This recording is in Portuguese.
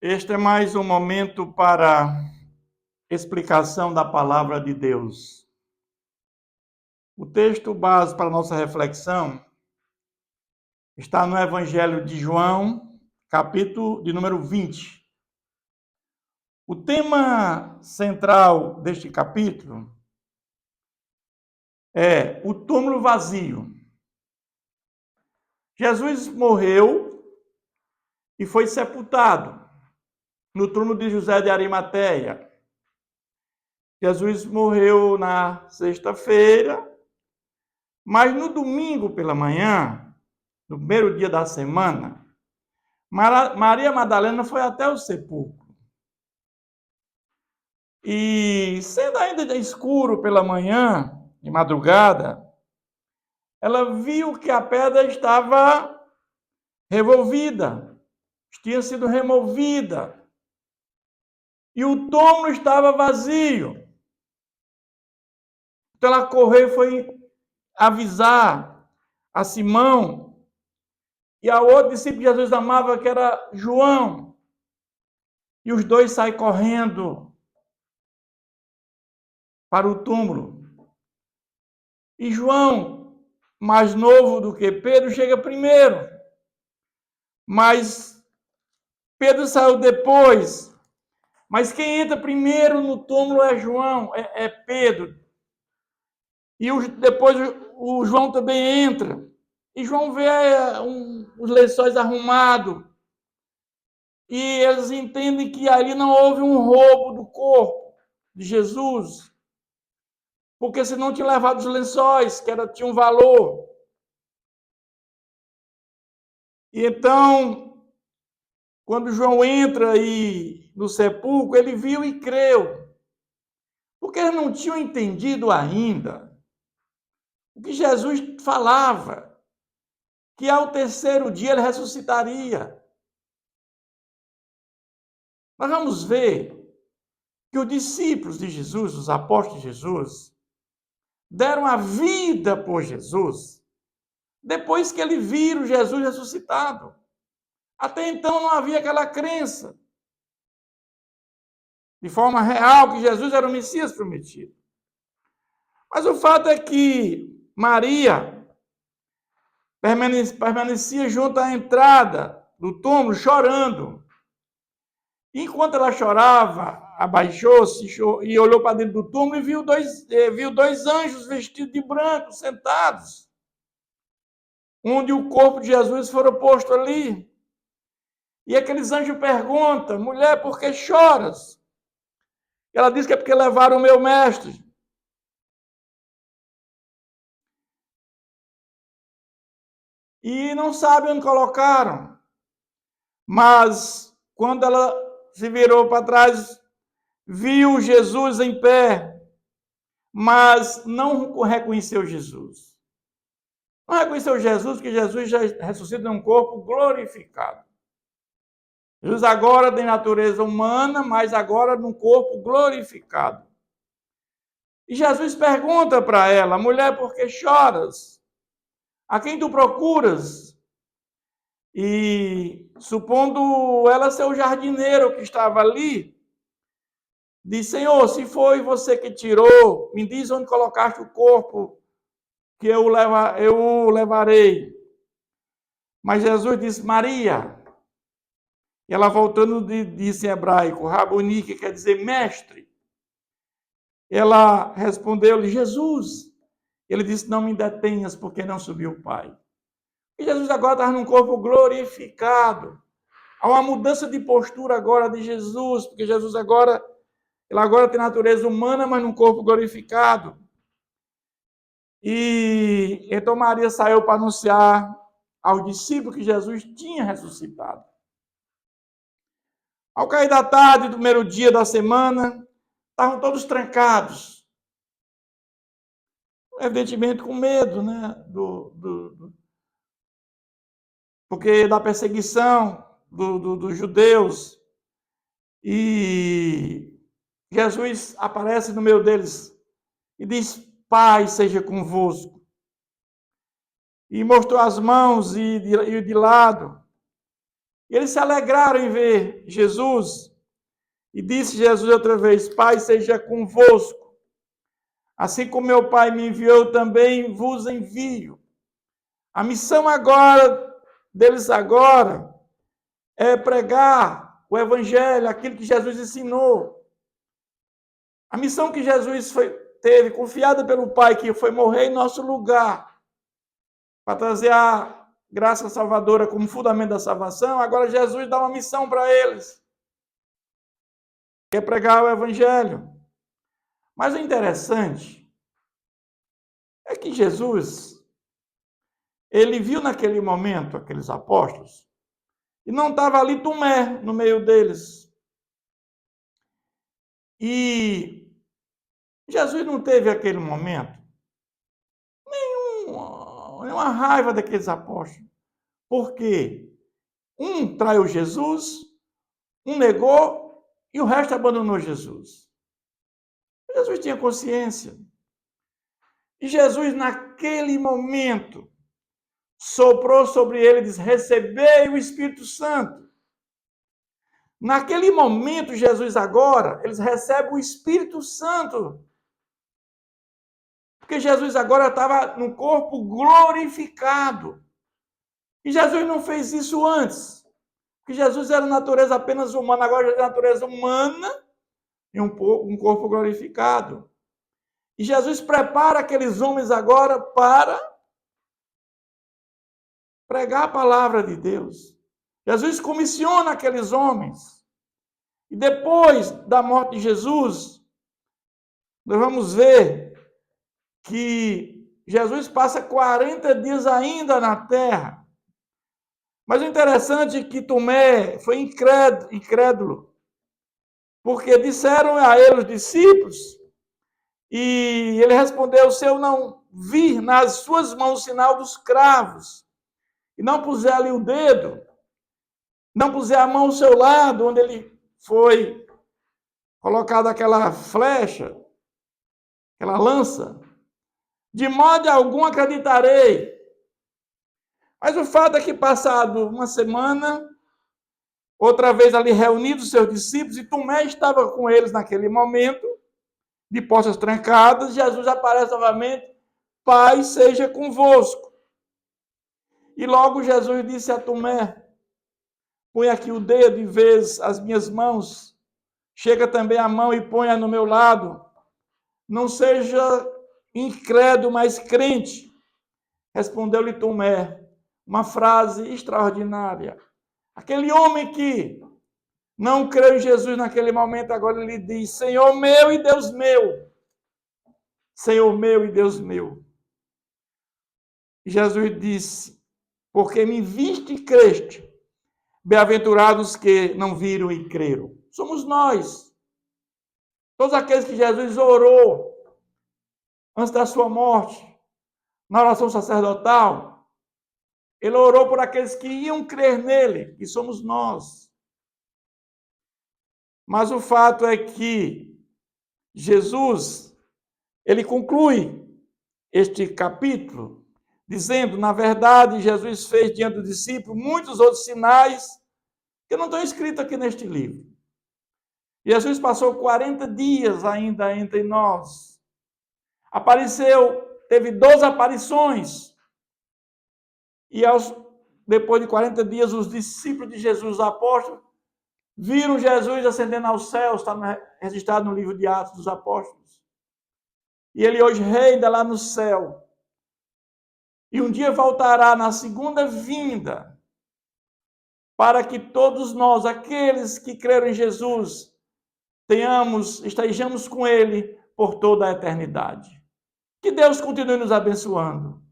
Este é mais um momento para explicação da palavra de Deus. O texto base para nossa reflexão está no Evangelho de João, capítulo de número 20. O tema central deste capítulo é o túmulo vazio. Jesus morreu e foi sepultado no túmulo de José de Arimateia. Jesus morreu na sexta-feira, mas no domingo pela manhã, no primeiro dia da semana, Maria Madalena foi até o sepulcro. E sendo ainda escuro pela manhã, de madrugada, ela viu que a pedra estava revolvida, tinha sido removida, e o túmulo estava vazio. Então ela correu e foi avisar a Simão e a outro discípulo que Jesus amava, que era João. E os dois saem correndo para o túmulo. E João, mais novo do que Pedro, chega primeiro. Mas Pedro saiu depois. Mas quem entra primeiro no túmulo é João, é Pedro. E depois o João também entra. E João vê os lençóis arrumados. E eles entendem que ali não houve um roubo do corpo de Jesus. Porque senão tinha levado os lençóis, que tinha um valor. E então, quando João entra no sepulcro, ele viu e creu. Porque eles não tinham entendido ainda o que Jesus falava, que ao terceiro dia ele ressuscitaria. Nós vamos ver que os discípulos de Jesus, os apóstolos de Jesus, deram a vida por Jesus depois que eles viram Jesus ressuscitado. Até então não havia aquela crença de forma real que Jesus era o Messias prometido. Mas o fato é que Maria permanecia junto à entrada do túmulo chorando. Enquanto ela chorava, abaixou-se e olhou para dentro do túmulo e viu dois anjos vestidos de branco sentados, onde o corpo de Jesus foi posto ali. E aqueles anjos perguntam: mulher, por que choras? Ela diz que é porque levaram o meu mestre. E não sabe onde colocaram. Mas quando ela se virou para trás, viu Jesus em pé, mas não reconheceu Jesus. Não reconheceu Jesus, porque Jesus já ressuscita num corpo glorificado. Jesus agora tem natureza humana, mas agora num corpo glorificado. E Jesus pergunta para ela: mulher, por que choras? A quem tu procuras? E, supondo ela ser o jardineiro que estava ali, diz: Senhor, se foi você que tirou, me diz onde colocaste o corpo, que eu o levarei. Mas Jesus disse: Maria. E ela voltando disse em hebraico, Rabuni, que quer dizer mestre. Ela respondeu-lhe: Jesus. Ele disse: não me detenhas, porque não subiu o Pai. E Jesus agora estava num corpo glorificado. Há uma mudança de postura agora de Jesus, porque Jesus agora tem natureza humana, mas num corpo glorificado. E então Maria saiu para anunciar aos discípulos que Jesus tinha ressuscitado. Ao cair da tarde do primeiro dia da semana, estavam todos trancados. Evidentemente com medo, né? Porque da perseguição dos judeus. E Jesus aparece no meio deles e diz: Pai seja convosco. E mostrou as mãos e de lado. E eles se alegraram em ver Jesus. E disse Jesus outra vez: Pai, seja convosco. Assim como meu Pai me enviou, eu também vos envio. A missão agora deles agora é pregar o evangelho, aquilo que Jesus ensinou. A missão que Jesus teve, confiada pelo Pai, que foi morrer em nosso lugar, para trazer a graça salvadora como fundamento da salvação, agora Jesus dá uma missão para eles, que é pregar o evangelho. Mas o interessante é que Jesus, ele viu naquele momento aqueles apóstolos, e não estava ali Tomé no meio deles. E Jesus não teve aquele momento nenhuma raiva daqueles apóstolos. Porque um traiu Jesus, um negou e o resto abandonou Jesus. Jesus tinha consciência. E Jesus, naquele momento, soprou sobre ele e disse: recebei o Espírito Santo. Naquele momento, Jesus agora, eles recebem o Espírito Santo. Porque Jesus agora estava num corpo glorificado. E Jesus não fez isso antes. Porque Jesus era natureza apenas humana, agora já é natureza humana e um corpo glorificado. E Jesus prepara aqueles homens agora para pregar a palavra de Deus. Jesus comissiona aqueles homens. E depois da morte de Jesus, nós vamos ver que Jesus passa 40 dias ainda na terra. Mas o interessante é que Tomé foi incrédulo, porque disseram a ele os discípulos, e ele respondeu: se eu não vir nas suas mãos o sinal dos cravos, e não puser ali o dedo, não puser a mão ao seu lado, onde ele foi colocado aquela flecha, aquela lança, de modo algum acreditarei. Mas o fato é que, passado uma semana, outra vez ali reunidos seus discípulos, e Tomé estava com eles naquele momento, de portas trancadas, Jesus aparece novamente: Pai, seja convosco. E logo Jesus disse a Tomé: põe aqui o dedo e vês as minhas mãos, chega também a mão e ponha no meu lado. Não seja incrédulo, mas crente. Respondeu-lhe Tomé, uma frase extraordinária. Aquele homem que não creu em Jesus naquele momento, agora ele diz: Senhor meu e Deus meu. Senhor meu e Deus meu. E Jesus disse: porque me viste e creste, bem-aventurados que não viram e creram. Somos nós. Todos aqueles que Jesus orou antes da sua morte, na oração sacerdotal, ele orou por aqueles que iam crer nele, que somos nós. Mas o fato é que Jesus, ele conclui este capítulo dizendo: na verdade, Jesus fez diante do discípulo muitos outros sinais que não estão escritos aqui neste livro. Jesus passou 40 dias ainda entre nós. Apareceu, teve 12 aparições. E depois de 40 dias, os discípulos de Jesus, os apóstolos, viram Jesus ascendendo aos céus, está registrado no livro de Atos dos Apóstolos. E ele hoje reina lá no céu. E um dia voltará na segunda vinda, para que todos nós, aqueles que creram em Jesus, estejamos com ele por toda a eternidade. Que Deus continue nos abençoando.